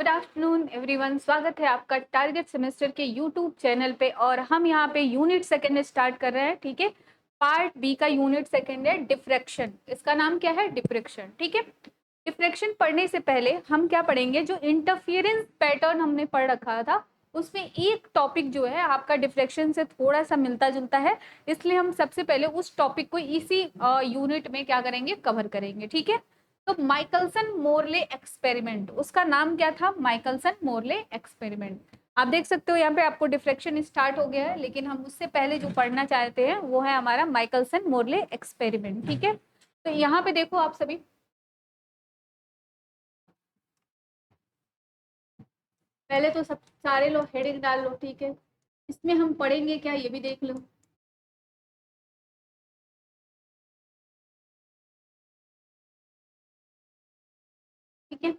Good afternoon everyone, स्वागत है आपका टारगेट सेमेस्टर के यूट्यूब चैनल पे। और हम यहाँ पे यूनिट सेकंड स्टार्ट कर रहे हैं। ठीक है, पार्ट बी का यूनिट सेकंड है डिफ्रैक्शन। इसका नाम क्या है? डिफ्रैक्शन। ठीक है, डिफ्रैक्शन पढ़ने से पहले हम क्या पढ़ेंगे? जो इंटरफियरेंस पैटर्न हमने पढ़ रखा था उसमें एक टॉपिक जो है आपका डिफ्रैक्शन से थोड़ा सा मिलता जुलता है, इसलिए हम सबसे पहले उस टॉपिक को इसी यूनिट में क्या करेंगे? कवर करेंगे। ठीक है, तो माइकलसन मोरले एक्सपेरिमेंट, उसका नाम क्या था? Michelson Morley experiment. आप देख सकते हो यहाँ पे आपको डिफ्रैक्शन स्टार्ट हो गया है, लेकिन हम उससे पहले जो पढ़ना चाहते हैं वो है हमारा माइकलसन मोरले एक्सपेरिमेंट। ठीक है, तो यहाँ पे देखो आप सभी, पहले तो सब सारे लोग हेडिंग डाल लो। ठीक है, इसमें हम पढ़ेंगे क्या ये भी देख लो। ठीक है,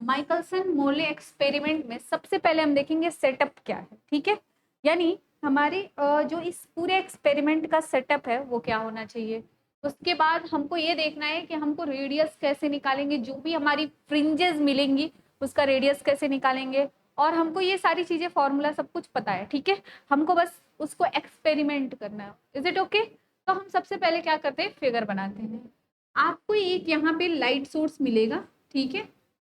माइकलसन मोरले एक्सपेरिमेंट में सबसे पहले हम देखेंगे सेटअप क्या है। ठीक है, यानी हमारी जो इस पूरे एक्सपेरिमेंट का सेटअप है वो क्या होना चाहिए। उसके बाद हमको ये देखना है कि हमको रेडियस कैसे निकालेंगे, जो भी हमारी फ्रिंजेस मिलेंगी उसका रेडियस कैसे निकालेंगे, और हमको ये सारी चीजें फॉर्मूला सब कुछ पता है। ठीक है, हमको बस उसको एक्सपेरिमेंट करना है। Is it okay? तो हम सबसे पहले क्या करते हैं? फिगर बनाते हैं। आपको एक यहाँ पे लाइट सोर्स मिलेगा। ठीक है,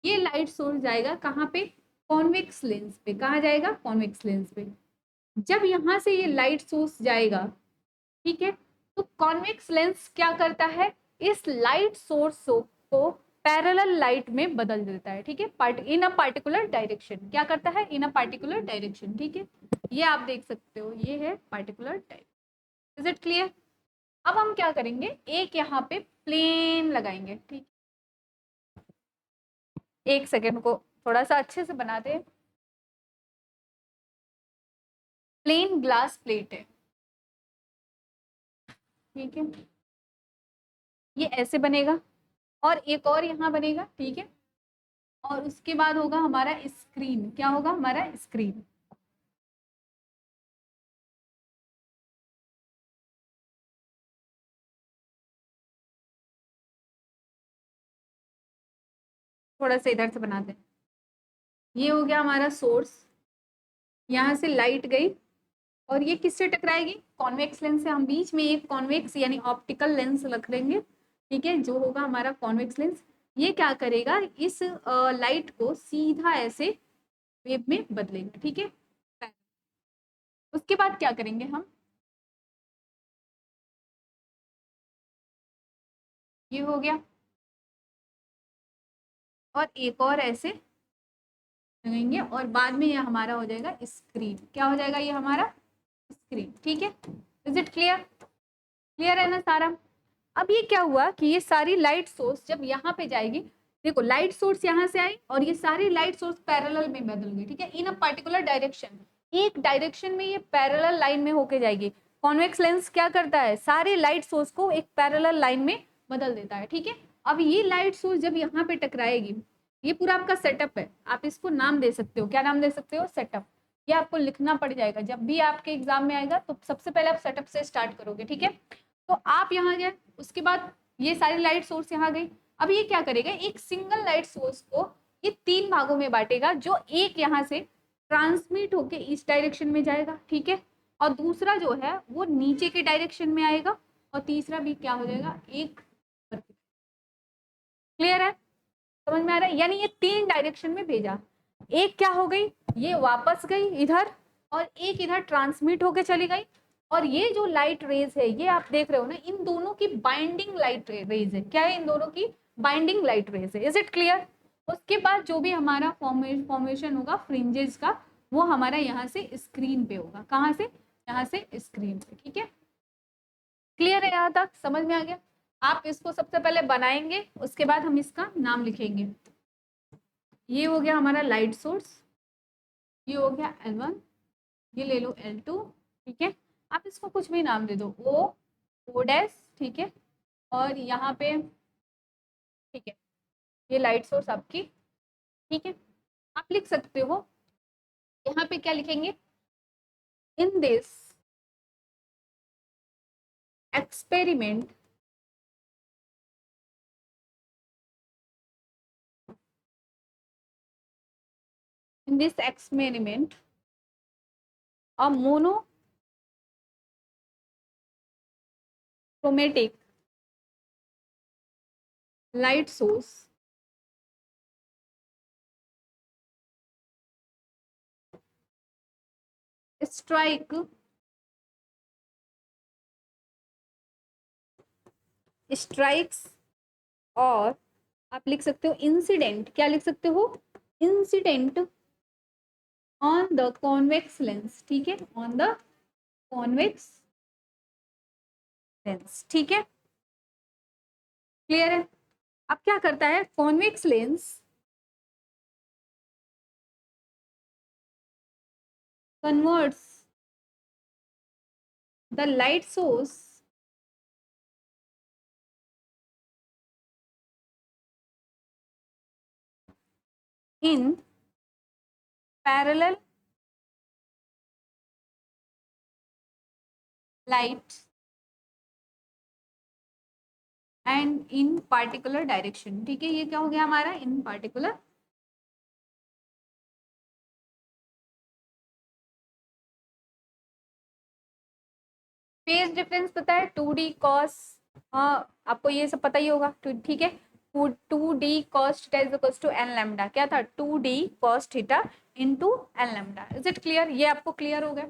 ये लाइट सोर्स जाएगा कहाँ पे? कॉन्वेक्स लेंस पे। कहाँ जाएगा? कॉन्वेक्स लेंस पे। जब यहाँ से ये लाइट सोर्स जाएगा, ठीक है, तो कॉन्वेक्स लेंस क्या करता है? इस लाइट सोर्स को पैरेलल लाइट में बदल देता है। ठीक है, इन अ पार्टिकुलर डायरेक्शन। क्या करता है? इन अ पार्टिकुलर डायरेक्शन। ठीक है, ये आप देख सकते हो, ये है particular direction. Is it clear? अब हम क्या करेंगे? एक यहाँ पे प्लेन लगाएंगे। ठीक, एक सेकेंड को थोड़ा सा अच्छे से बनाते हैं। प्लेन ग्लास प्लेट है। ठीक है, ये ऐसे बनेगा और एक और यहाँ बनेगा। ठीक है, और उसके बाद होगा हमारा स्क्रीन। क्या होगा? हमारा स्क्रीन। थोड़ा सा इधर से बनाते हैं। ये हो गया हमारा सोर्स, यहाँ से लाइट गई और ये किससे टकराएगी? कॉन्वेक्स लेंस से। हम बीच में एक कॉन्वेक्स यानी ऑप्टिकल लेंस रख देंगे। ठीक है, जो होगा हमारा कॉन्वेक्स लेंस। ये क्या करेगा? इस लाइट को सीधा ऐसे वेव में बदलेंगे। ठीक है, उसके बाद क्या करेंगे हम? ये हो गया, और एक और ऐसे लगाएंगे और बाद में ये हमारा हो जाएगा स्क्रीन। क्या हो जाएगा? ये हमारा स्क्रीन। ठीक है, इज इट क्लियर? क्लियर है ना सारा? अब ये क्या हुआ कि ये सारी लाइट सोर्स जब यहाँ पे जाएगी, देखो लाइट सोर्स यहाँ से आई और ये सारी लाइट सोर्स पैरेलल में बदल गई। ठीक है, इन अ पर्टिकुलर डायरेक्शन, एक डायरेक्शन में ये पैरेलल लाइन में होके जाएगी। कॉन्वेक्स लेंस क्या करता है? सारे लाइट सोर्स को एक पैरेलल लाइन में बदल देता है। ठीक है, अब ये लाइट सोर्स जब यहाँ पे टकराएगी, ये पूरा आपका सेटअप है। आप इसको नाम दे सकते हो। क्या नाम दे सकते हो? सेटअप। ये आपको लिखना पड़ जाएगा जब भी आपके एग्जाम में आएगा, तो सबसे पहले आप सेटअप से स्टार्ट करोगे। ठीक है, तो आप यहाँ गए, उसके बाद ये सारी लाइट सोर्स यहाँ गई। अब ये क्या करेगा? एक सिंगल लाइट सोर्स को ये तीन भागों में बांटेगा, जो एक यहाँ से ट्रांसमिट होके इस डायरेक्शन में जाएगा। ठीक है, और दूसरा जो है वो नीचे के डायरेक्शन में आएगा, और तीसरा भी क्या हो जाएगा? एक। क्लियर है? समझ में आ रहा है? यानी ये तीन डायरेक्शन में भेजा। एक क्या हो गई? ये वापस गई इधर, और एक इधर ट्रांसमिट होके चली गई। और ये जो लाइट रेज है, ये आप देख रहे हो ना, इन दोनों की बाइंडिंग लाइट रेज है। क्या है? इन दोनों की बाइंडिंग लाइट रेज है। Is it clear? उसके बाद जो भी हमारा फॉर्मेशन होगा फ्रिंजेस का, वो हमारा यहाँ से स्क्रीन पे होगा। कहाँ से? यहाँ से स्क्रीन पे। ठीक है, क्लियर है? यहाँ तक समझ में आ गया? आप इसको सबसे पहले बनाएंगे, उसके बाद हम इसका नाम लिखेंगे। ये हो गया हमारा लाइट सोर्स, ये हो गया L1, ये ले लो L2। ठीक है, आप इसको कुछ भी नाम दे दो, O डैश। ठीक है, और यहाँ पे ठीक है, ये लाइट सोर्स आपकी। ठीक है, आप लिख सकते हो यहाँ पे क्या लिखेंगे? In this experiment in this experiment a monochromatic light source strikes, और आप लिख सकते हो इंसिडेंट, क्या लिख सकते हो, incident on the convex lens, ठीक है, ऑन द कॉन्वेक्स लेंस, ठीक है, क्लियर है। अब क्या करता है convex lens, converts the light source in parallel light and in particular direction, ठीक है, ये क्या हो गया हमारा इन पार्टिकुलर। फेज डिफरेंस पता है 2D कॉस, आपको ये सब पता ही होगा, ठीक है, 2D cos theta is equals to n lambda, क्या था 2D cos theta into n lambda. Is it clear, ये आपको क्लियर हो गया,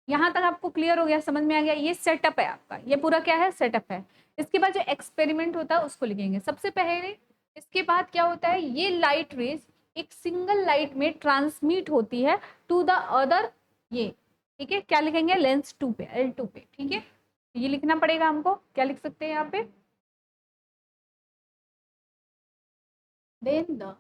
यहाँ तक आपको क्लियर हो गया, समझ में आ गया, ये सेटअप है आपका, ये पूरा क्या है सेटअप है। इसके बाद जो एक्सपेरिमेंट होता है उसको लिखेंगे सबसे पहले। इसके बाद क्या होता है, ये लाइट रेज एक सिंगल लाइट में ट्रांसमिट होती है टू द अदर, ये ठीक है, क्या लिखेंगे लेंस 2 पे, L2 पे, ठीक है, ये लिखना पड़ेगा हमको, क्या लिख सकते हैं यहाँ पे, then the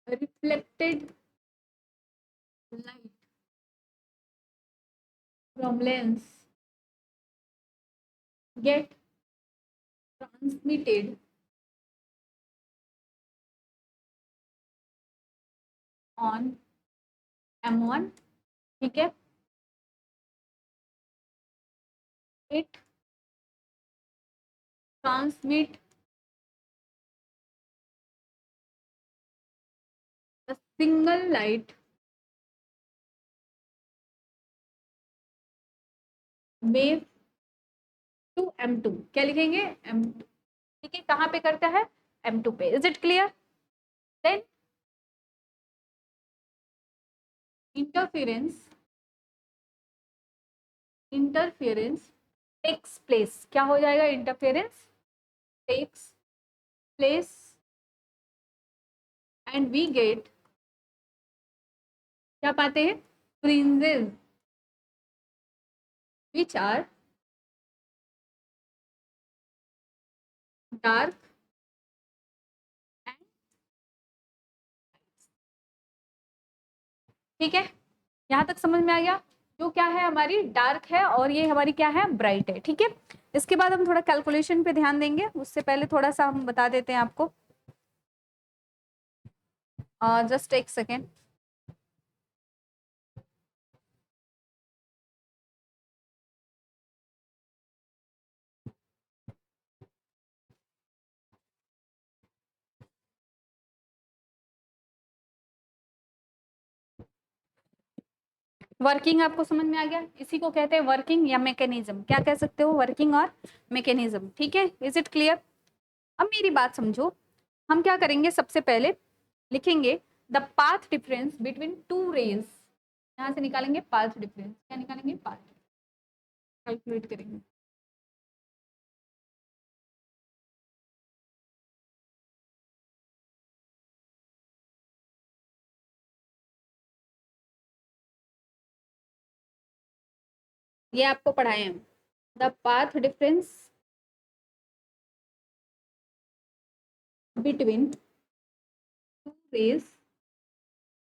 reflected light from lens get transmitted on M1, ठीक है, it transmit a single light wave to M2, क्या लिखेंगे M2, ठीक है, कहाँ पे करता है M2 पे। Is it clear, then interference interference takes place, क्या हो जाएगा interference takes place and we get, क्या पाते हैं fringes which are dark and, ठीक है, यहाँ तक समझ में आ गया, जो क्या है हमारी डार्क है और ये हमारी क्या है ब्राइट है, ठीक है। इसके बाद हम थोड़ा कैलकुलेशन पे ध्यान देंगे, उससे पहले थोड़ा सा हम बता देते हैं आपको, जस्ट एक सेकेंड। वर्किंग आपको समझ में आ गया, इसी को कहते हैं वर्किंग या मैकेनिज्म, क्या कह सकते हो वर्किंग और मैकेनिज्म, ठीक है, इज इट क्लियर। अब मेरी बात समझो, हम क्या करेंगे सबसे पहले लिखेंगे the path difference between two rays, यहाँ से निकालेंगे पाथ डिफरेंस, क्या निकालेंगे पाथ, कैलकुलेट करेंगे। ये आपको पढ़ाए हम, the path difference between two rays,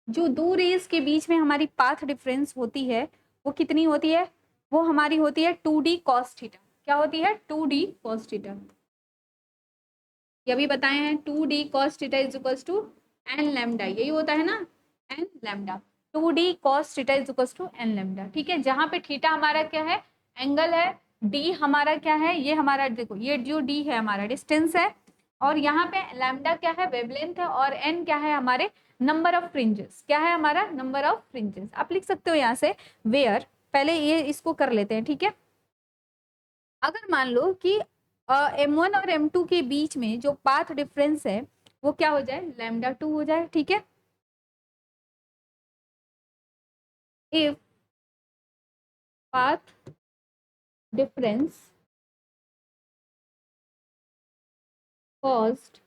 जो दो रेज के बीच में हमारी पाथ डिफरेंस होती है वो कितनी होती है, वो हमारी होती है 2D cos थीटा, क्या होती है 2D cos थीटा, ये अभी बताए हैं 2D cos theta is equals to n lambda, यही होता है ना n lambda, 2D cos theta is equals to n lambda, ठीक है, जहां पे थीटा हमारा क्या है एंगल है डी हमारा क्या है, ये हमारा देखो ये जो डी है हमारा डिस्टेंस है, और यहाँ पे लैम्डा क्या है, वेवलेंथ है, और एन क्या है हमारे नंबर ऑफ फ्रिंजेस, क्या है हमारा नंबर ऑफ फ्रिंजेस। आप लिख सकते हो यहाँ से वेयर, पहले ये इसको कर लेते हैं, ठीक है। अगर मान लो कि M1 और M2 के बीच में जो पाथ डिफरेंस है वो क्या हो जाए, लैम्डा 2 हो जाए, ठीक है। If path difference cost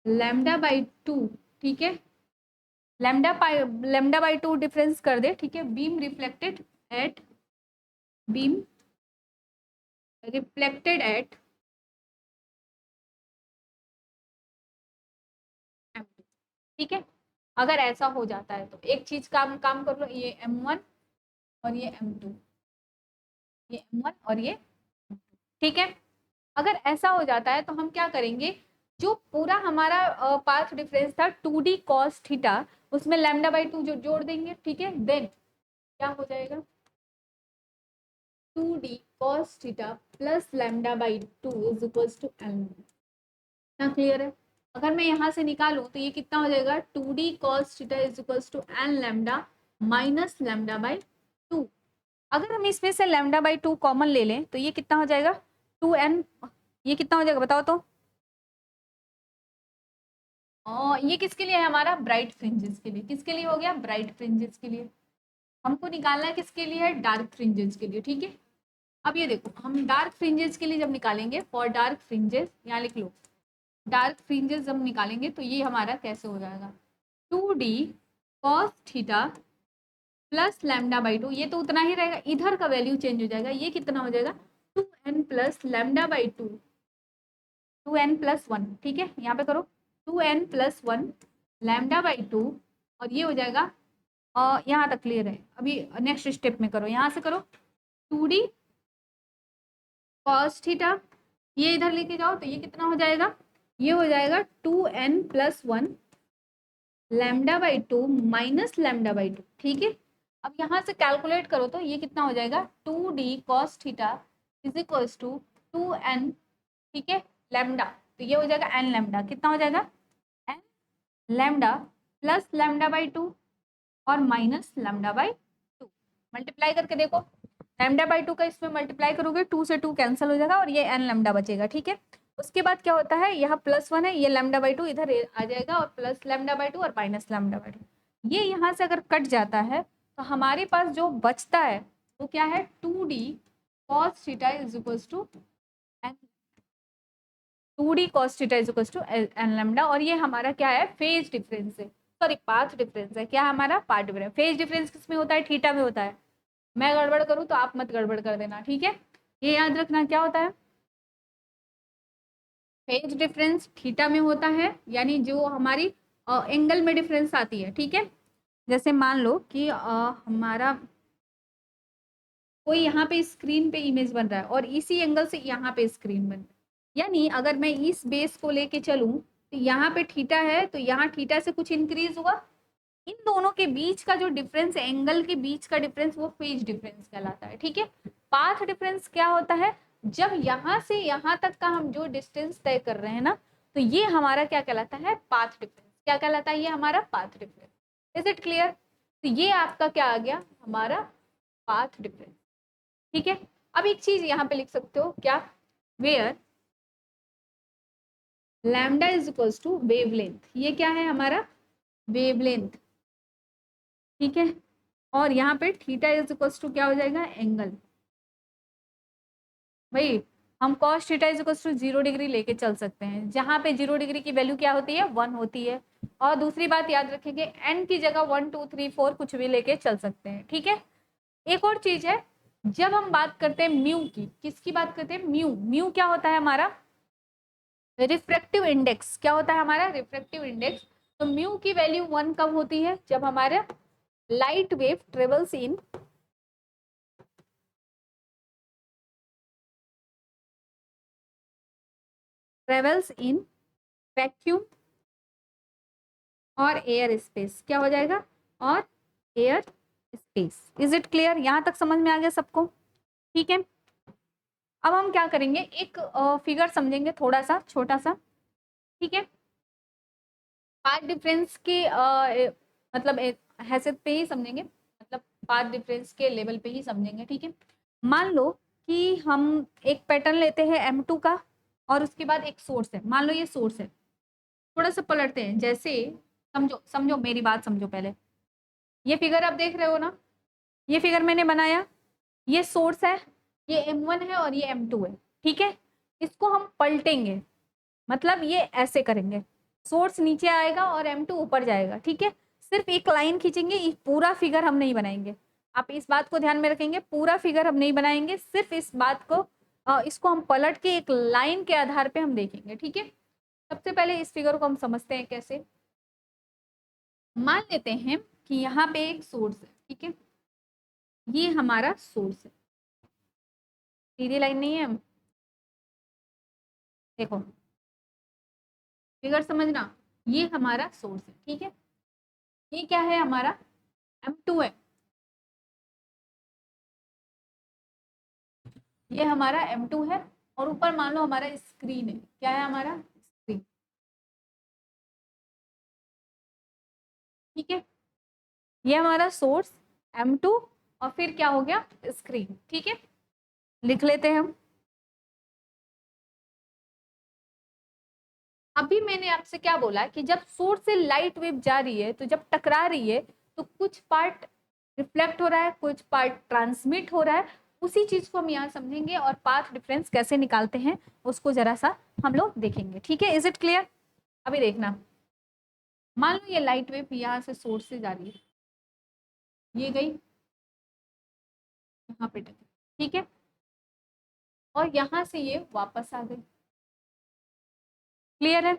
lambda by 2, ठीक है, लैम्डा बाई 2 डिफरेंस कर दे, ठीक है। Beam reflected eight beam reflected eight M2, ठीक है। अगर ऐसा हो जाता है तो एक चीज काम काम कर लो, ये M1 और ये M2, ये M1 और ये M2, ठीक है। अगर ऐसा हो जाता है तो हम क्या करेंगे, जो पूरा हमारा पाथ डिफरेंस था 2d cos थीटा, उसमें लैम्डा बाई 2 जो जोड़ देंगे, ठीक है। देन क्या हो जाएगा, 2d cos theta plus lambda by 2 is equals to n. ना क्लियर है। अगर मैं यहाँ से निकालूं तो ये कितना हो जाएगा, 2d cos theta is equals to n lambda minus lambda by 2। अगर हम इसमें से लैम्डा बाई 2 कॉमन ले लें तो ये कितना हो जाएगा, 2n, ये कितना हो जाएगा बताओ तो। ये किसके लिए है हमारा, ब्राइट फ्रिंजेस के लिए। किसके लिए हो गया, ब्राइट फ्रिंजेस के लिए। हमको निकालना है किसके लिए है, डार्क फ्रिंजेस के लिए, ठीक है। अब ये देखो हम डार्क फ्रिंजेस के लिए जब निकालेंगे, फॉर डार्क फ्रिंजेस यहाँ लिख लो, डार्क फ्रिंजेस जब निकालेंगे तो ये हमारा कैसे हो जाएगा, 2d cos theta plus lambda by 2, ये तो उतना ही रहेगा, इधर का वैल्यू चेंज हो जाएगा, ये कितना हो जाएगा 2n plus lambda by 2, 2n plus 1, ठीक है। यहाँ पे करो 2n प्लस 1 लैम्डा बाई 2, और ये हो जाएगा, यहाँ तक क्लियर है। अभी नेक्स्ट स्टेप में करो, यहाँ से करो 2d cos थीटा, ये इधर लेके जाओ तो ये कितना हो जाएगा, ये हो जाएगा 2n plus 1 lambda by 2 minus lambda by 2, ठीक है। अब यहाँ से कैलकुलेट करो तो ये कितना हो जाएगा, 2d cos theta is equals to 2n, ठीक है, लैम्डा, तो ये हो जाएगा n लैम्डा, कितना हो जाएगा n lambda plus lambda by 2 और माइनस लैम्डा बाई 2। मल्टीप्लाई करके देखो, लैम्डा बाई 2 का इसमें मल्टीप्लाई करोगे 2 से 2 कैंसिल हो जाएगा और ये n लैम्डा बचेगा, ठीक है। उसके बाद क्या होता है, यहाँ +1 है, ये लैम्डा बाई 2 इधर आ जाएगा, और प्लस लैम्डा बाई 2 और माइनस लैम्डा बाई 2, ये यहाँ से अगर कट जाता है तो हमारे पास जो बचता है वो क्या है, 2d cos theta is equals to n, 2d cos theta is equals to n lambda, और ये हमारा क्या है, फेज डिफरेंस है, सॉरी पाथ डिफरेंस है। क्या हमारा पाथ डिफरेंस, फेज डिफरेंस किस में होता है, थीटा में होता है। मैं गड़बड़ करूँ तो आप मत गड़बड़ कर देना, ठीक है। ये याद रखना क्या होता है, फेज डिफरेंस थीटा में होता है, यानी जो हमारी एंगल में डिफरेंस आती है, ठीक है। जैसे मान लो कि हमारा कोई यहाँ पे स्क्रीन पे इमेज बन रहा है और इसी एंगल से यहाँ पे स्क्रीन बन रहा है, यानी अगर मैं इस बेस को लेके चलूं तो यहाँ पे थीटा है, तो यहाँ थीटा से कुछ इंक्रीज हुआ, इन दोनों के बीच का जो डिफरेंस, एंगल के बीच का डिफरेंस, वो फेज डिफरेंस कहलाता है, ठीक है। पाथ डिफरेंस क्या होता है, जब यहाँ से यहाँ तक का हम जो डिस्टेंस तय कर रहे हैं ना, तो ये हमारा क्या कहलाता है, पाथ डिफरेंस। क्या कहलाता है, ये हमारा path difference. Is it clear, तो ये आपका क्या आ गया, हमारा पाथ डिफरेंस, ठीक है। अब एक चीज यहाँ पे लिख सकते हो, क्या, where lambda is equals to wavelength, ये क्या है हमारा वेवलेंथ, ठीक है। और यहाँ पे थीटा इज इक्वल्स टू क्या हो जाएगा, एंगल। भाई हम cos theta is equals to 0 degree लेके चल सकते हैं, जहाँ पे 0 डिग्री की वैल्यू क्या होती है, 1 होती है। और दूसरी बात याद रखेंगे, n की जगह 1 2 3 4 कुछ भी लेके चल सकते हैं, ठीक है। एक और चीज है, जब हम बात करते हैं म्यू की, किसकी बात करते हैं, म्यू, म्यू क्या होता है हमारा, रिफ्रैक्टिव इंडेक्स। क्या होता है हमारा रिफ्रैक्टिव इंडेक्स। तो म्यू की वैल्यू 1 कब होती है, जब हमारा light wave travels in vacuum और एयर स्पेस, क्या हो जाएगा, और air space. Is it clear, यहाँ तक समझ में आ गया सबको, ठीक है। अब हम क्या करेंगे, एक फिगर समझेंगे थोड़ा सा छोटा सा, ठीक है। पार्ट डिफरेंस के मतलब हैसियत पे ही समझेंगे, मतलब पार्ट डिफरेंस के लेवल पे ही समझेंगे, ठीक है। मान लो कि हम एक पैटर्न लेते हैं M2 का, और उसके बाद एक सोर्स है, मान लो ये सोर्स है। थोड़ा सा पलटते हैं, जैसे समझो समझो मेरी बात समझो पहले। ये फिगर आप देख रहे हो ना, ये फिगर मैंने बनाया, ये सोर्स है, ये M1 है और ये M2 है, ठीक है। इसको हम पलटेंगे, मतलब ये ऐसे करेंगे, सोर्स नीचे आएगा और M2 ऊपर जाएगा, ठीक है। सिर्फ एक लाइन खींचेंगे, पूरा फिगर हम नहीं बनाएंगे। आप इस बात को ध्यान में रखेंगे, पूरा फिगर हम नहीं बनाएंगे, सिर्फ इस बात को इसको हम पलट के एक लाइन के आधार पे हम देखेंगे, ठीक है। सबसे पहले इस फिगर को हम समझते हैं कैसे। मान लेते हैं कि यहाँ पे एक सोर्स है, ठीक है, ये हमारा सोर्स है, सीधी लाइन नहीं है। देखो फिगर समझना, ये हमारा सोर्स है, ठीक है। ये क्या है, हमारा M2 है, ये हमारा M2 है, और ऊपर मान लो हमारा स्क्रीन है, क्या है हमारा स्क्रीन, ठीक है। ये हमारा सोर्स M2, और फिर क्या हो गया, स्क्रीन, ठीक है। लिख लेते हैं हम। अभी मैंने आपसे क्या बोला कि जब सोर्स से लाइट वेव जा रही है, तो जब टकरा रही है, तो कुछ पार्ट रिफ्लेक्ट हो रहा है, कुछ पार्ट ट्रांसमिट हो रहा है। उसी चीज को हम यहाँ समझेंगे, और पाथ डिफरेंस कैसे निकालते हैं उसको जरा सा हम लोग देखेंगे, ठीक है। Is it clear? अभी देखना, मान लो ये लाइट वेव यहाँ से सोर्स से जा रही है, ये गई यहाँ पे टकरी, ठीक है, और यहाँ से ये वापस आ गई, क्लियर है।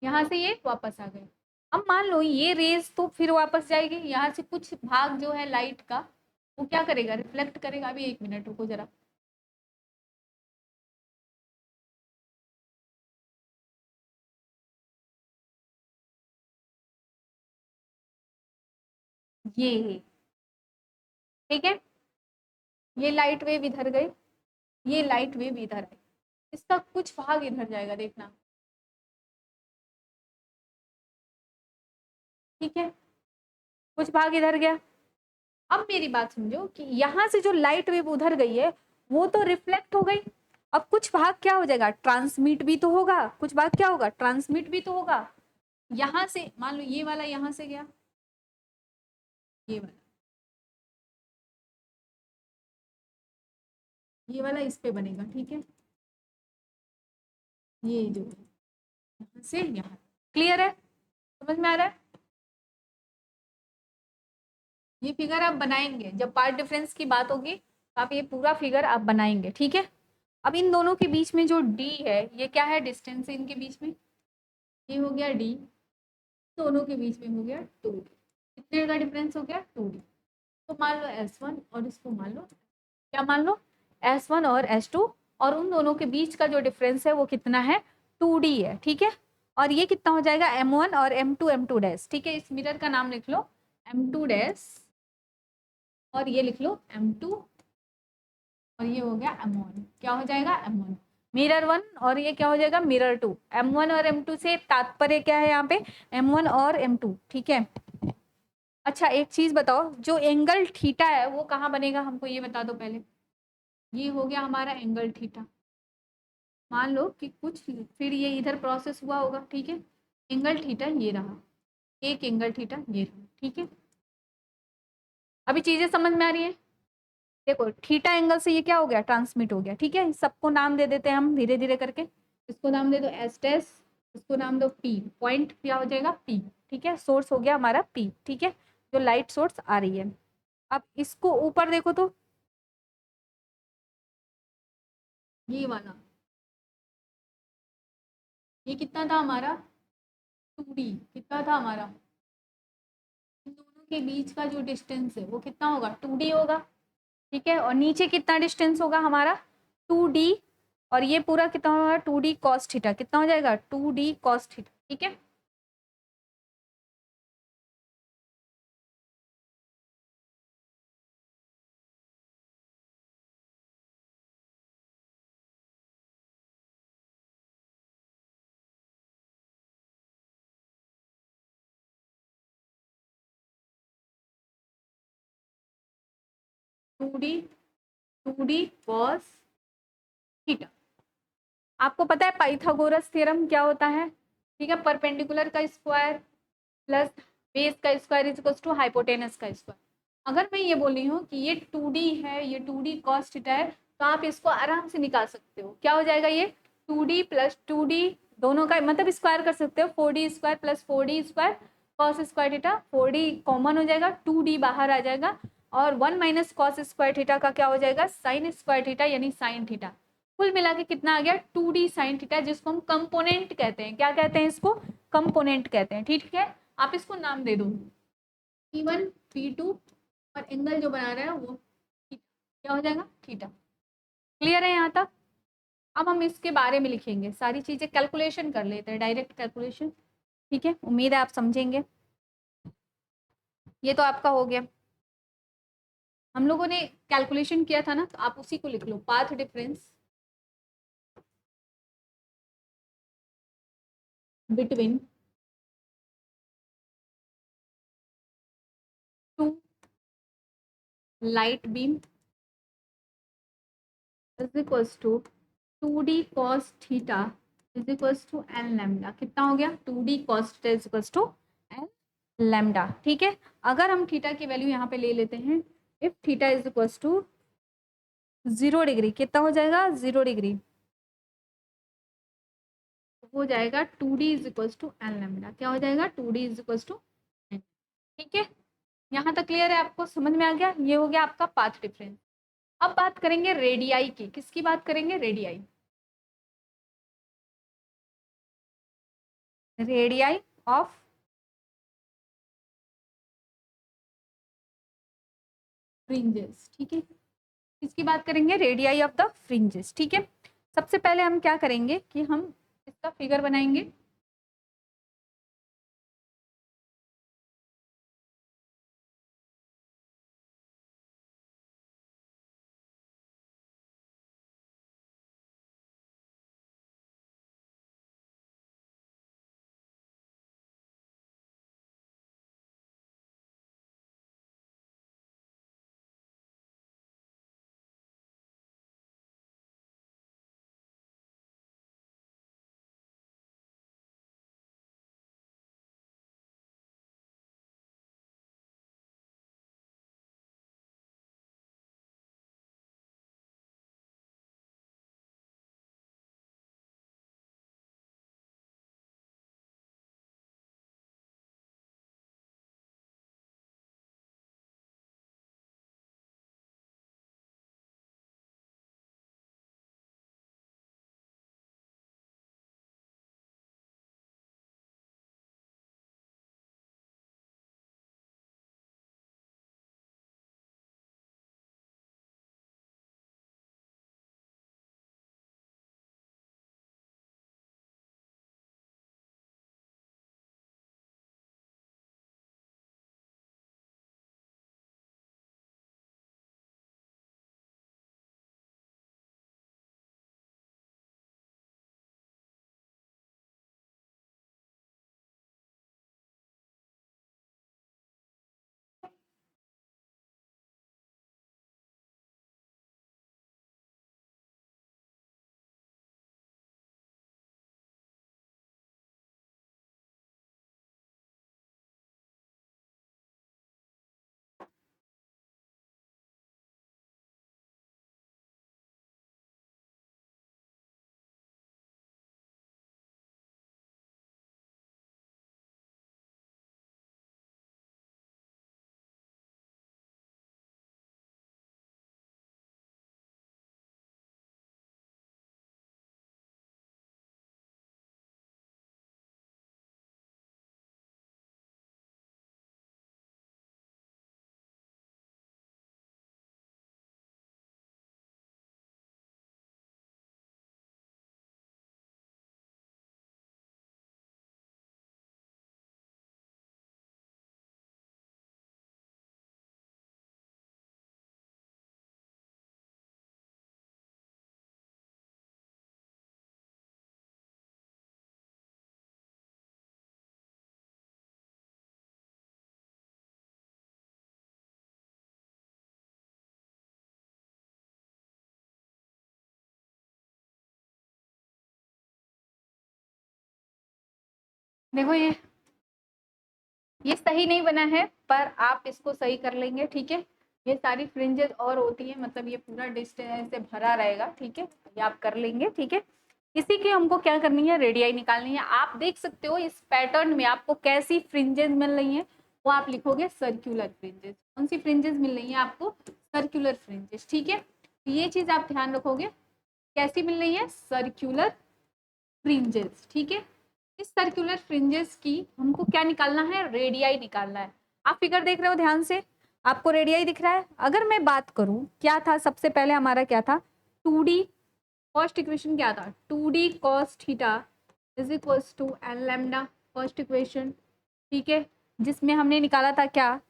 यहाँ से ये वापस आ गई। अब मान लो ये रेज तो फिर वापस जाएगी, यहाँ से कुछ भाग जो है लाइट का, वो क्या करेगा, रिफ्लेक्ट करेगा। अभी एक मिनट रुको जरा, ये ठीक है, ये लाइट वेव इधर गई, ये लाइट वेव इधर आई, इसका कुछ भाग इधर जाएगा, देखना, ठीक है, कुछ भाग इधर गया। अब मेरी बात समझो कि यहाँ से जो लाइट वेव उधर गई है, वो तो रिफ्लेक्ट हो गई। अब कुछ भाग क्या हो जाएगा, ट्रांसमिट भी तो होगा, कुछ भाग क्या होगा, ट्रांसमिट भी तो होगा। यहाँ से मान लो ये वाला यहाँ से गया, ये वाला, ये वाला इस पे बनेगा, ठीक है, ये जो है यहाँ से यहाँ, क्लियर है, समझ में आ रहा है। ये फिगर आप बनाएंगे जब पार्ट डिफरेंस की बात होगी, तो आप ये पूरा फिगर आप बनाएंगे, ठीक है। अब इन दोनों के बीच में जो डी है, ये क्या है, डिस्टेंस है इनके बीच में, ये हो गया डी, दोनों के बीच में हो गया 2D, कितने का डिफरेंस हो गया, 2D। तो मान लो S1 और इसको मान लो, क्या मान लो, S1 और S2, और उन दोनों के बीच का जो डिफरेंस है वो कितना है, 2D है, ठीक है। और ये कितना हो जाएगा, M1 और M2 डैश, ठीक है। इस मिरर का नाम लिख लो M2 डैश, और ये लिख लो M2, और ये हो गया M1, क्या हो जाएगा, M1 मिरर 1, और ये क्या हो जाएगा, मिरर 2। M1 और M2 से तात्पर्य क्या है यहाँ पे, M1 और M2, ठीक है। अच्छा एक चीज बताओ, जो एंगल थीटा है वो कहाँ बनेगा, हमको ये बता दो पहले। ये हो गया हमारा एंगल थीटा, मान लो कि कुछ फिर ये इधर प्रोसेस हुआ होगा, ठीक है। एंगल थीटा ये रहा, एक एंगल थीटा ये रहा, ठीक है। अभी चीजें समझ में आ रही है। देखो थीटा एंगल से ये क्या हो गया, ट्रांसमिट हो गया, ठीक है। सबको नाम दे देते हैं हम धीरे धीरे करके। इसको नाम दे दो एस टेस, इसको नाम दो पी, पॉइंट क्या हो जाएगा, पी, ठीक है। सोर्स हो गया हमारा पी, ठीक है, जो लाइट सोर्स आ रही है। अब इसको ऊपर देखो तो, ये वाला, ये कितना था हमारा, 2D, कितना था हमारा, इन दोनों के बीच का जो डिस्टेंस है वो कितना होगा, 2D होगा, ठीक है। और नीचे कितना डिस्टेंस होगा हमारा, 2D, और ये पूरा कितना होगा, 2D कॉस थीटा, कितना हो जाएगा, 2D कॉस थीटा, ठीक है। 2d cos theta. आपको पता है पाइथागोरस थ्योरम क्या होता है, ठीक है, परपेंडिकुलर का स्क्वायर प्लस बेस का square is equal to hypotenuse का स्क्वायर। अगर मैं ये बोल रही हूँ कि ये 2d है, ये 2d cos थीटा है, तो आप इसको आराम से निकाल सकते हो। क्या हो जाएगा ये 2d प्लस 2d दोनों का मतलब स्क्वायर कर सकते हो, 4d square plus 4d square cos square theta, 4d common हो जाएगा, 2d बाहर आ जाएगा और 1 माइनस कॉस स्क्वायर थीटा का क्या हो जाएगा साइन स्क्वायर थीटा यानी साइन थीटा। कुल मिला के कितना आ गया 2d साइन थीटा, जिसको हम कंपोनेंट कहते हैं। क्या कहते हैं इसको, कंपोनेंट कहते हैं। ठीक है, आप इसको नाम दे दो P1 P2 और एंगल जो बना रहा है वो क्या हो जाएगा थीटा। क्लियर है यहाँ तक। अब हम इसके बारे में लिखेंगे, सारी चीजें कैलकुलेशन कर लेते हैं, डायरेक्ट कैलकुलेशन। ठीक है, उम्मीद है आप समझेंगे। ये तो आपका हो गया, हम लोगों ने कैलकुलेशन किया था ना, तो आप उसी को लिख लो, path difference between two light beam is equals to 2d cos theta is equals to n lambda. कितना हो गया 2d cos theta is equals to n lambda. ठीक है, अगर हम थीटा की वैल्यू यहाँ पे ले लेते हैं, if theta is equals to 0 degree, कितना हो जाएगा 0 डिग्री, हो जाएगा 2d is equals to n lambda. क्या हो जाएगा 2d is equals to N. ठीक है, यहाँ तक क्लियर है, आपको समझ में आ गया। ये हो गया आपका पाथ डिफरेंस। अब बात करेंगे रेडियाई की। किसकी बात करेंगे, रेडियाई, रेडियाई ऑफ फ्रिंजेस। ठीक है, इसकी बात करेंगे रेडियाई ऑफ द फ्रिंजेस। ठीक है, सबसे पहले हम क्या करेंगे कि हम इसका फिगर बनाएंगे। देखो ये सही नहीं बना है, पर आप इसको सही कर लेंगे, ठीक है। ये सारी फ्रिंजेस और होती है, मतलब ये पूरा डिस्टेंस से भरा रहेगा, ठीक है, ये आप कर लेंगे, ठीक है। इसी की हमको क्या करनी है, रेडियाई निकालनी है। आप देख सकते हो इस पैटर्न में आपको कैसी फ्रिंजेस मिल रही हैं, वो आप लिखोगे सर्क्यूलर फ्रिंजेस। कौन सी फ्रिंजेस मिल रही है आपको, सर्क्यूलर फ्रिंजेस, ठीक है। तो ये चीज आप ध्यान रखोगे, कैसी मिल रही है, सर्क्यूलर फ्रिंजेस, ठीक है। इस सर्कुलर फ्रिंजेस की हमको क्या निकालना है, रेडियाई निकालना है। आप फिगर देख रहे हो ध्यान से, आपको रेडियाई दिख रहा है। अगर मैं बात करूं क्या था, सबसे पहले हमारा क्या था, 2D फर्स्ट इक्वेशन क्या था, 2D cos theta is equals to n lambda, first equation, ठीक है, जिसमें हमने निकाला था क्या,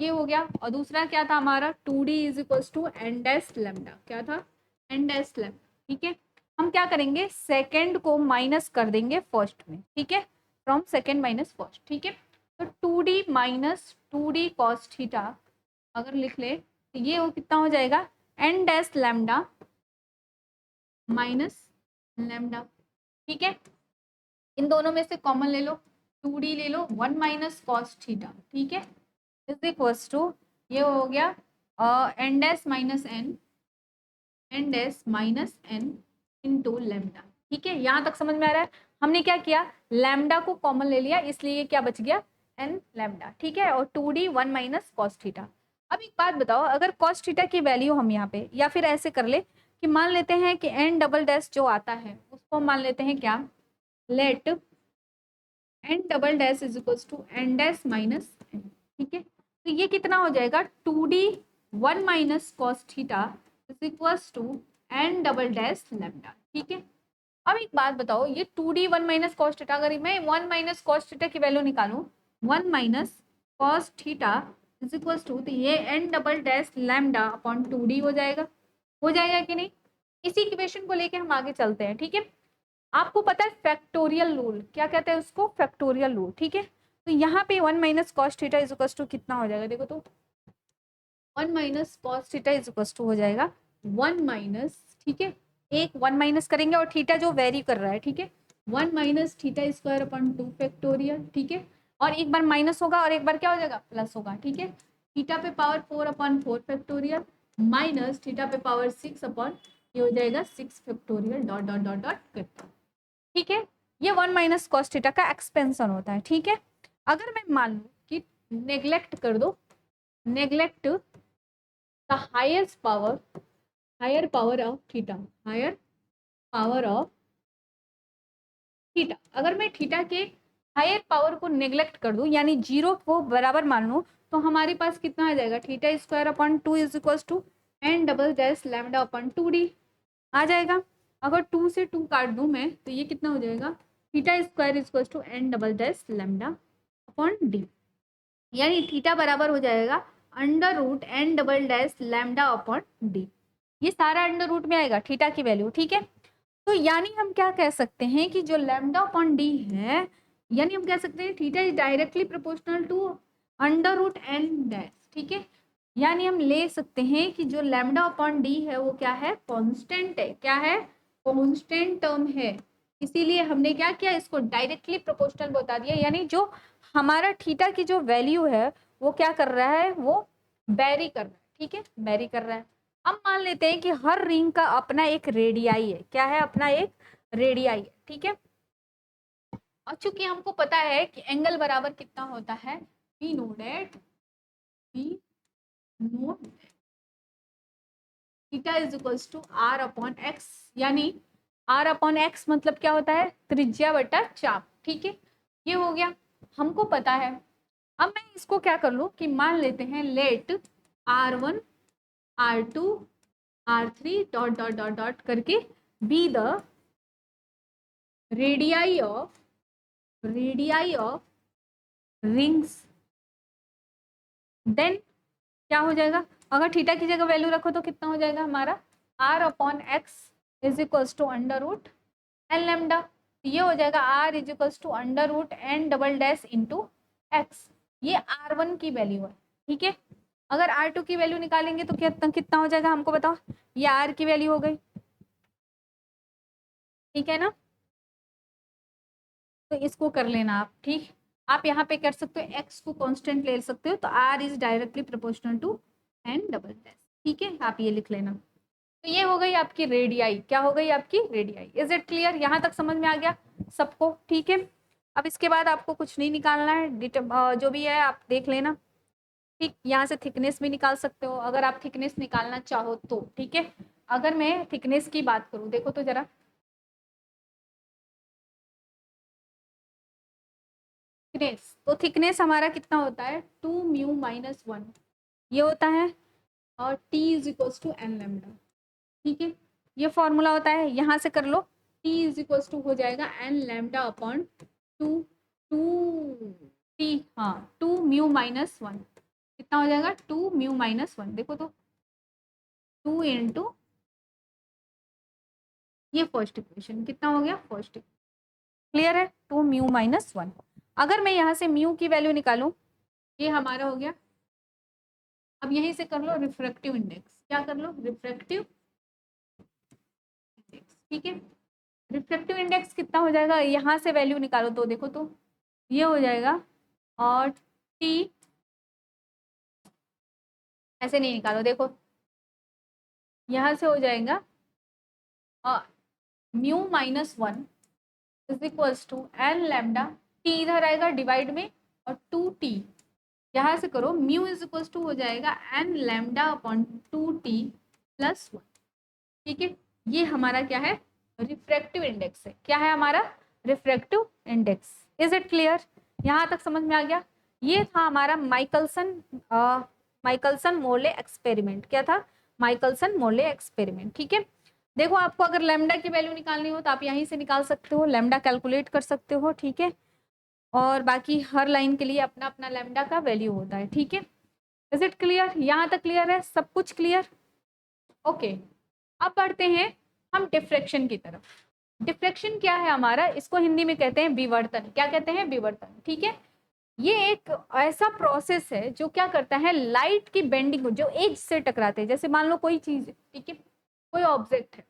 ये हो गया। और दूसरा क्या था हमारा, 2D is equals to n dash lambda, क्या था, एन डैश लैम्डा, ठीक है। हम क्या करेंगे, सेकंड को माइनस कर देंगे फर्स्ट में, ठीक है, फ्रॉम सेकंड माइनस फर्स्ट, ठीक है। तो 2D minus 2D cos theta अगर लिख ले तो ये वो कितना हो जाएगा, n dash lambda minus lambda, ठीक है। इन दोनों में से कॉमन ले लो, 2D ले लो, 1 माइनस कॉस थीटा, ठीक है, इज इक्वल्स टू ये हो गया n dash minus n, n dash minus n into lambda, ठीक है। यहाँ तक समझ में आ रहा है। हमने क्या किया, लैम्डा को कॉमन ले लिया, इसलिए क्या बच गया, एन लैम्डा, ठीक है। और 2D 1 माइनस कॉस थीटा। अब एक बात बताओ, अगर कॉस थीटा की वैल्यू हम यहाँ पे, या फिर ऐसे कर ले कि मान लेते हैं कि एन डबल डैश जो आता है उसको मान लेते हैं क्या, let n double dash is equals to n dash minus n, ठीक है। तो ये कितना हो जाएगा, 2D 1 minus cos theta is equals to n double dash lambda, ठीक है। अब एक बात बताओ, ये 2D 1 माइनस कॉस थीटा, अगर मैं 1 माइनस कॉस थीटा की वैल्यू निकालूं, 1 minus cos theta is equals to, तो ये n double dash lambda upon 2D हो जाएगा कि नहीं। इसी इक्वेशन को लेके हम आगे चलते हैं, ठीक है। आपको पता है फैक्टोरियल रूल, क्या कहते हैं उसको, फैक्टोरियल रूल, ठीक है। तो यहाँ पे 1 minus cos theta is equals to कितना हो जाएगा, देखो तो 1 minus cos theta is equals to हो जाएगा 1 माइनस, ठीक है, एक 1 माइनस करेंगे और थीटा जो वेरी कर रहा है, ठीक है, 1 minus theta square upon 2 factorial, ठीक है। और एक बार माइनस होगा और एक बार क्या हो जाएगा, प्लस होगा, ठीक है। थीटा पे power 4 upon 4 factorial minus theta पे पावर 6 अपॉन, ये हो जाएगा 6 factorial dot dot dot dot करके, ठीक है। ये 1 माइनस कॉस थीटा का एक्सपेंशन होता है, ठीक है। अगर मैं मान लू कि नेग्लेक्ट कर दो, neglect the higher power of theta, higher power of theta, अगर मैं थीटा के हायर पावर को नेग्लेक्ट कर दूं, यानी जीरो को बराबर मान लूं, तो हमारे पास कितना आ जाएगा, theta square upon 2 is equal to n double dash lambda upon 2D आ जाएगा। अगर 2 से 2 काट दूं मैं, तो ये कितना हो जाएगा, theta square is equal to n double dash lambda upon D, यानी थीटा बराबर हो जाएगा under root n double dash lambda upon D. ये सारा अंडर रूट में आएगा थीटा की वैल्यू, ठीक है। तो यानी हम क्या कह सकते हैं कि जो लैम्डा अपॉन डी है, यानी हम कह सकते हैं theta is directly proportional to under root n dash, ठीक है। यानी हम ले सकते हैं कि जो लैम्डा अपॉन डी है वो क्या है, कांस्टेंट है, क्या है, कांस्टेंट टर्म है। इसीलिए हमने क्या किया, इसको डायरेक्टली प्रोपोर्शनल बता दिया, यानी जो हमारा थीटा की जो वैल्यू है वो क्या कर रहा है, वो वेरी कर रहा है, ठीक है, वेरी कर रहा है। अब मान लेते हैं कि हर रिंग का अपना एक रेडियाई है, क्या है, अपना एक रेडियाई है, ठीक है। और चूंकि हमको पता है कि एंगल बराबर कितना होता है, we know that, we know theta is equals to R upon X, यानी आर अपॉन एक्स मतलब क्या होता है, त्रिज्या बटा चाप, ठीक है। ये हो गया, हमको पता है। अब मैं इसको क्या कर लूं कि मान लेते हैं let R1 R2 R3 dot dot dot dot करके be the radii of rings, then क्या हो जाएगा, अगर थीटा की जगह वैल्यू रखो तो कितना हो जाएगा हमारा, R upon X is equals to under root n lambda, ये हो जाएगा R is equals to under root n double dash into X. ये R1 की वैल्यू है, ठीक है। अगर R2 की वैल्यू निकालेंगे तो कितना कितना हो जाएगा, हमको बताओ, ये R की वैल्यू हो गई, ठीक है ना। तो इसको कर लेना आप, ठीक। आप यहाँ पे कर सकते हो, x को कांस्टेंट ले सकते हो, तो r is directly proportional to n double dash, ठीक है, आप ये लिख लेना। तो ये हो गई आपकी रेडियाई, क्या हो गई आपकी रेडियाई। इज इट क्लियर, यहाँ तक समझ में आ गया सबको, ठीक है। अब इसके बाद आपको कुछ नहीं निकालना है, जो भी है आप देख लेना, ठीक। यहाँ से थिकनेस भी निकाल सकते हो अगर आप थिकनेस निकालना चाहो तो, ठीक है। अगर मैं थिकनेस की बात करूँ, देखो तो जरा, थिकनेस, तो थिकनेस हमारा कितना होता है, 2μ-1 ये होता है, और t is equals to n lambda, ठीक है। ये फॉर्मूला होता है, यहाँ से कर लो, t इज इक्वल्स टू हो जाएगा n lambda upon two, two T, हाँ 2μ-1 कितना हो जाएगा, 2μ-1, देखो तो 2 इंटू ये फर्स्ट इक्वेशन कितना हो गया, फर्स्ट, क्लियर है, 2μ-1। अगर मैं यहाँ से म्यू की वैल्यू निकालूं, ये हमारा हो गया। अब यहीं से कर लो रिफ्रैक्टिव इंडेक्स, क्या कर लो, रिफ्रैक्टिव इंडेक्स, ठीक है। रिफ्रैक्टिव इंडेक्स कितना हो जाएगा, यहाँ से वैल्यू निकालो तो देखो तो ये हो जाएगा, और टी, ऐसे नहीं निकालो, देखो यहाँ से हो जाएगा μ-1 is equals to n lambda, T इधर आएगा डिवाइड में, और 2t यहाँ से करो, म्यू इज इक्वल्स टू हो जाएगा N lambda upon 2t plus 1, ठीक है। ये हमारा क्या है, रिफ्रैक्टिव इंडेक्स है, क्या है हमारा, refractive index. Is it clear, यहाँ तक समझ में आ गया। ये था हमारा माइकलसन मोर्ले एक्सपेरिमेंट, क्या था, माइकलसन मोर्ले एक्सपेरिमेंट, ठीक है। देखो आपको अगर लैम्डा की वैल्यू निकालनी हो तो आप यहीं से निकाल सकते हो, लैम्डा कैलकुलेट कर सकते हो, ठीक है। और बाकी हर लाइन के लिए अपना अपना लैम्डा का वैल्यू होता है, ठीक है। इज इट क्लियर, यहाँ तक क्लियर है, सब कुछ क्लियर, ओके। अब बढ़ते हैं हम डिफ्रैक्शन की तरफ। डिफ्रैक्शन क्या है हमारा, इसको हिंदी में कहते हैं विवर्तन, क्या कहते हैं, विवर्तन, ठीक है। ये एक ऐसा प्रोसेस है जो क्या करता है, लाइट की बेंडिंग को, जो एज से टकराते हैं, जैसे मान लो कोई चीज है, ठीक है, कोई ऑब्जेक्ट है,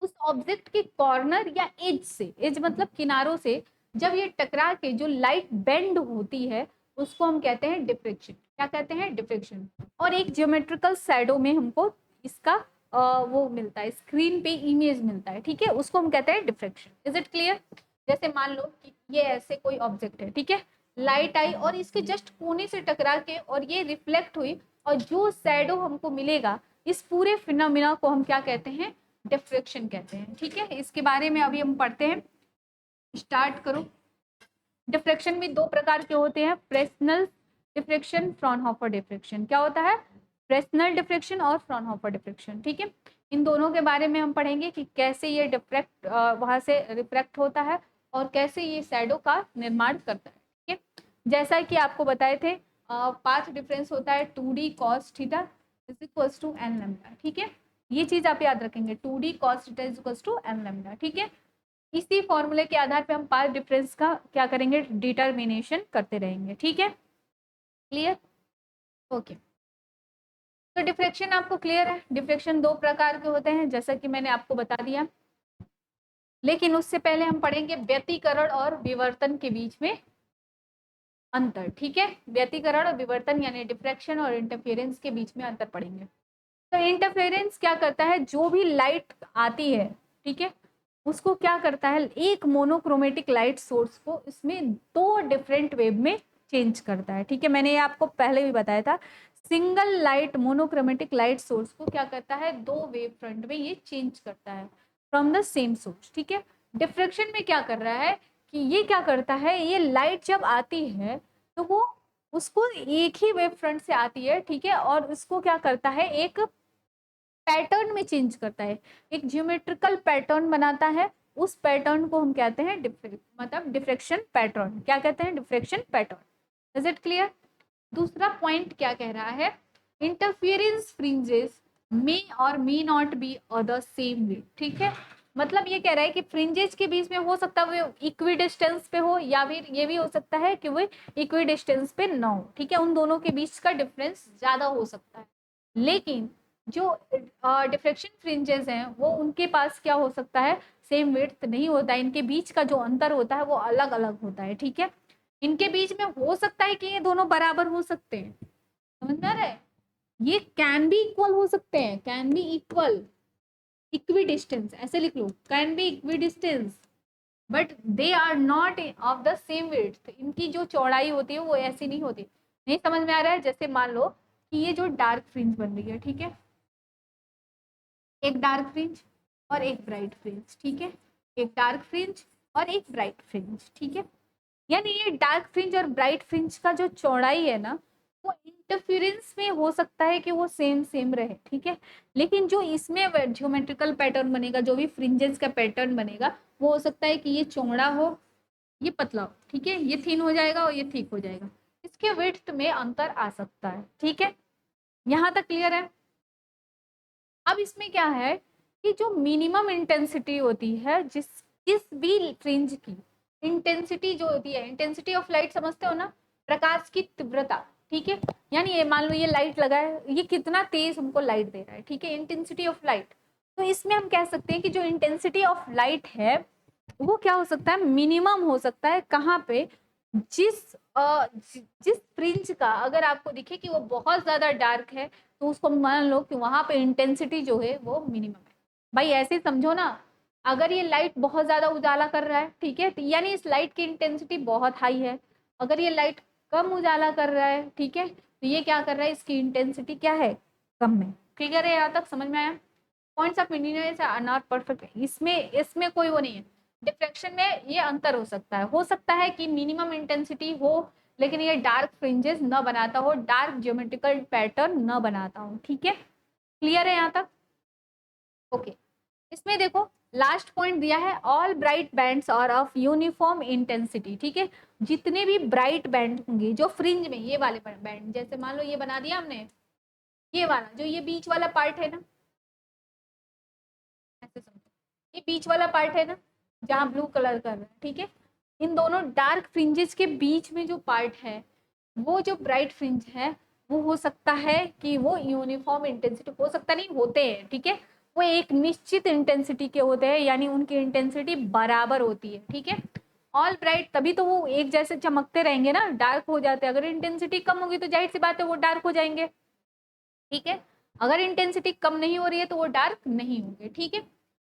उस ऑब्जेक्ट के कॉर्नर या एज से, एज मतलब किनारों से जब ये टकरा के जो लाइट बेंड होती है, उसको हम कहते हैं डिफ्रैक्शन, क्या कहते हैं, डिफ्रैक्शन। और एक ज्योमेट्रिकल शैडो में हमको इसका वो मिलता है, स्क्रीन पे इमेज मिलता है, ठीक है, उसको हम कहते हैं डिफ्रैक्शन। इज इट क्लियर, जैसे मान लो कि ये ऐसे कोई ऑब्जेक्ट है, ठीक है, लाइट आई और इसके जस्ट कोने से टकरा के और ये रिफ्लेक्ट हुई, और जो शैडो हमको मिलेगा, इस पूरे फिनोमिना को हम क्या कहते हैं, डिफ्रैक्शन कहते हैं, ठीक है। इसके बारे में अभी हम पढ़ते हैं, स्टार्ट करो। डिफ्रैक्शन भी दो प्रकार के होते हैं, फ्रेस्नेल डिफ्रैक्शन, फ्रॉनहोफर डिफ्रैक्शन, क्या होता है, फ्रेस्नेल डिफ्रैक्शन और फ्रॉनहोफर डिफ्रैक्शन, ठीक है। इन दोनों के बारे में हम पढ़ेंगे कि कैसे ये डिफ्रैक्ट वहां से रिफ्रैक्ट होता है और कैसे ये शैडो का निर्माण करता है, ठीक है। जैसा कि आपको बताए थे, पाथ डिफरेंस होता है 2d cos theta is equals to n lambda, ठीक है। ये चीज आप याद रखेंगे, 2d cos theta is equals to n lambda, ठीक है। इसी फॉर्मूले के आधार पे हम पाथ डिफरेंस का क्या करेंगे, डिटर्मिनेशन करते रहेंगे, ठीक है, क्लियर, ओके। तो डिफ्रैक्शन आपको क्लियर है, डिफ्रैक्शन दो प्रकार के होते हैं, जैसा कि मैंने आपको बता दिया, लेकिन उससे पहले हम पढ़ेंगे व्यतिकरण और विवर्तन के बीच में अंतर, ठीक है। व्यतिकरण और विवर्तन यानी डिफ्रैक्शन और इंटरफेरेंस के बीच में अंतर पढ़ेंगे। तो इंटरफेरेंस क्या करता है, जो भी लाइट आती है, ठीक है, उसको क्या करता है, एक मोनोक्रोमेटिक लाइट सोर्स को इसमें दो डिफरेंट वेव में चेंज करता है, ठीक है। मैंने ये आपको पहले भी बताया था, single light monochromatic light source को क्या करता है, दो वेव फ्रंट में ये चेंज करता है फ्रॉम द सेम सोर्स, ठीक है। डिफ्रैक्शन में क्या कर रहा है कि ये क्या करता है, ये लाइट जब आती है तो वो उसको एक ही वेव फ्रंट से आती है, ठीक है, और उसको क्या करता है, एक पैटर्न में चेंज करता है, एक ज्योमेट्रिकल पैटर्न बनाता है, उस पैटर्न को हम कहते हैं मतलब डिफ्रैक्शन पैटर्न, क्या कहते हैं, diffraction pattern. Is it clear. दूसरा पॉइंट क्या कह रहा है, इंटरफेरेंस फ्रिंजेस मे और may not be the same way, ठीक है। मतलब ये कह रहा है कि फ्रिंजेस के बीच में हो सकता है वो इक्वी डिस्टेंस पे हो, या फिर ये भी हो सकता है कि वो इक्वी डिस्टेंस पे ना हो, ठीक है, उन दोनों के बीच का डिफरेंस ज्यादा हो सकता है, लेकिन जो डिफ्रेक्शन फ्रिंजेस हैं वो उनके पास क्या हो सकता है, सेम विड्थ नहीं होता है, इनके बीच का जो अंतर होता है वो अलग अलग होता है, ठीक है। इनके बीच में हो सकता है कि ये दोनों बराबर हो सकते हैं, समझ में आ रहा है, ये कैन बी इक्वल हो सकते हैं, can be equal, equidistance ऐसे लिख लो, can be equidistance, but they are not of the same width, इनकी जो चौड़ाई होती है वो ऐसी नहीं होती। नहीं समझ में आ रहा है, जैसे मान लो कि ये जो डार्क फ्रिंज बन रही है, ठीक है, एक डार्क फ्रिंज और एक ब्राइट फ्रिंज, ठीक है, एक डार्क फ्रिंज और एक ब्राइट फ्रिंज, ठीक है। यानी ये डार्क फ्रिंज और ब्राइट फ्रिंज का जो चौड़ाई है ना, वो इंटरफेरेंस में हो सकता है कि वो सेम सेम रहे, ठीक है, लेकिन जो इसमें ज्योमेट्रिकल पैटर्न बनेगा, जो भी फ्रिंजेस का पैटर्न बनेगा, वो हो सकता है कि ये चौड़ा हो, ये पतला हो, ठीक है, ये थिन हो जाएगा और ये थिक हो जाएगा, इसके विड्थ में अंतर आ सकता है, ठीक है, यहाँ तक क्लियर है। अब इसमें क्या है कि जो मिनिमम इंटेंसिटी होती है जिस किस भी फ्रिंज की, इंटेंसिटी जो होती है, इंटेंसिटी ऑफ लाइट समझते हो ना, प्रकाश की तीव्रता, ठीक है, यानी ये मान लो ये लाइट लगा है, ये कितना तेज हमको लाइट दे रहा है, ठीक है, इंटेंसिटी ऑफ लाइट। तो इसमें हम कह सकते हैं कि जो इंटेंसिटी ऑफ लाइट है वो क्या हो सकता है, मिनिमम हो सकता है, कहाँ पे, जिस जिस फ्रिंज का अगर आपको दिखे कि वो बहुत ज्यादा डार्क है, तो उसको मान लो कि वहां पे इंटेंसिटी जो है वो मिनिमम है। भाई ऐसे समझो ना, अगर ये लाइट बहुत ज्यादा उजाला कर रहा है, ठीक है, तो यानी इस लाइट की इंटेंसिटी बहुत हाई है। अगर ये लाइट कम उजाला कर रहा है, ठीक है, तो ये क्या कर रहा है, इसकी इंटेंसिटी क्या है, कम है। क्लियर है, यहाँ तक समझ में आया। Points of minimum are not perfect, इसमें इसमें कोई वो नहीं है, डिफ्रेक्शन में ये अंतर हो सकता है कि मिनिमम इंटेंसिटी हो लेकिन ये डार्क फ्रिंजेस न बनाता हो, डार्क ज्योमेट्रिकल पैटर्न न बनाता हो, ठीक है, क्लियर है यहाँ तक, ओके। इसमें देखो लास्ट पॉइंट दिया है, all bright bands are of uniform intensity, ठीक है, जितने भी ब्राइट बैंड होंगे जो फ्रिंज में, ये वाले बैंड, जैसे मान लो ये बना दिया हमने, ये वाला जो ये बीच वाला पार्ट है ना, ऐसे समझो, ये बीच वाला पार्ट है ना जहाँ ब्लू कलर कर रहा है, ठीक है, इन दोनों डार्क फ्रिंजेस के बीच में जो पार्ट है वो जो ब्राइट फ्रिंज है, वो हो सकता है कि वो यूनिफॉर्म इंटेंसिटी, हो सकता नहीं, होते हैं, ठीक है, वो एक निश्चित इंटेंसिटी के होते हैं, यानी उनकी इंटेंसिटी बराबर होती है, ठीक है। ऑल ब्राइट तभी तो वो एक जैसे चमकते रहेंगे ना, डार्क हो जाते हैं, अगर इंटेंसिटी कम होगी तो जाहिर सी बात है वो डार्क हो जाएंगे, ठीक है, अगर इंटेंसिटी कम नहीं हो रही है तो वो डार्क नहीं होंगे, ठीक है।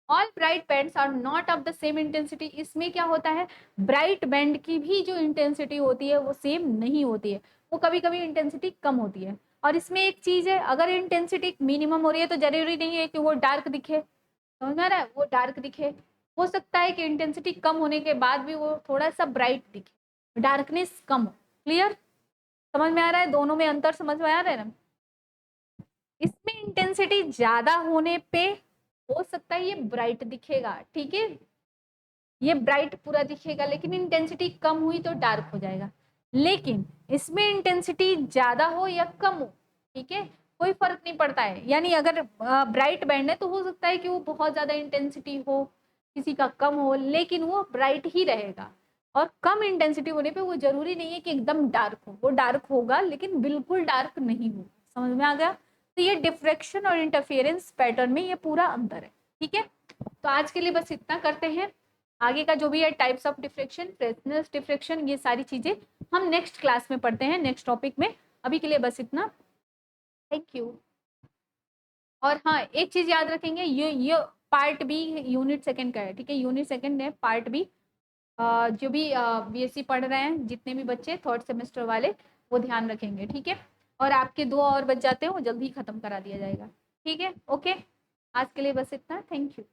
All bright bands are not of the same intensity, इसमें क्या होता है, ब्राइट बैंड की भी जो इंटेंसिटी होती है वो सेम नहीं होती है, वो कभी कभी इंटेंसिटी कम होती है। और इसमें एक चीज है, अगर इंटेंसिटी मिनिमम हो रही है तो जरूरी नहीं है कि वो डार्क दिखे, समझ में आ रहा है, वो डार्क दिखे, हो सकता है कि इंटेंसिटी कम होने के बाद भी वो थोड़ा सा ब्राइट दिखे, डार्कनेस कम हो। क्लियर, समझ में आ रहा है, दोनों में अंतर समझ में आ रहा है ना। इसमें इंटेंसिटी ज्यादा होने पे हो सकता है ये ब्राइट दिखेगा, ठीक है, ये ब्राइट पूरा दिखेगा, लेकिन इंटेंसिटी कम हुई तो डार्क हो जाएगा। लेकिन इसमें इंटेंसिटी ज्यादा हो या कम हो, ठीक है, कोई फर्क नहीं पड़ता है, यानी अगर ब्राइट बैंड है तो हो सकता है कि वो बहुत ज्यादा इंटेंसिटी हो, किसी का कम हो, लेकिन वो ब्राइट ही रहेगा। और कम इंटेंसिटी होने पे वो जरूरी नहीं है कि एकदम डार्क हो, वो डार्क होगा लेकिन बिल्कुल डार्क नहीं होगा, समझ में आ गया। तो ये डिफ्रेक्शन और इंटरफेरेंस पैटर्न में ये पूरा अंतर है, ठीक है। तो आज के लिए बस इतना करते हैं, आगे का जो भी है types of diffraction, freshness diffraction, ये सारी चीजें हम नेक्स्ट क्लास में पढ़ते हैं, नेक्स्ट टॉपिक में। अभी के लिए बस इतना, थैंक यू। और हाँ एक चीज याद रखेंगे, ये पार्ट बी यूनिट सेकंड का है, ठीक है, यूनिट सेकंड है पार्ट बी। जो भी बीएससी पढ़ रहे हैं जितने भी बच्चे थर्ड सेमेस्टर वाले, वो ध्यान रखेंगे, ठीक है। और आपके 2 और बच जाते हैं वो जल्दी खत्म करा दिया जाएगा, ठीक है, ओके। आज के लिए बस इतना, थैंक यू।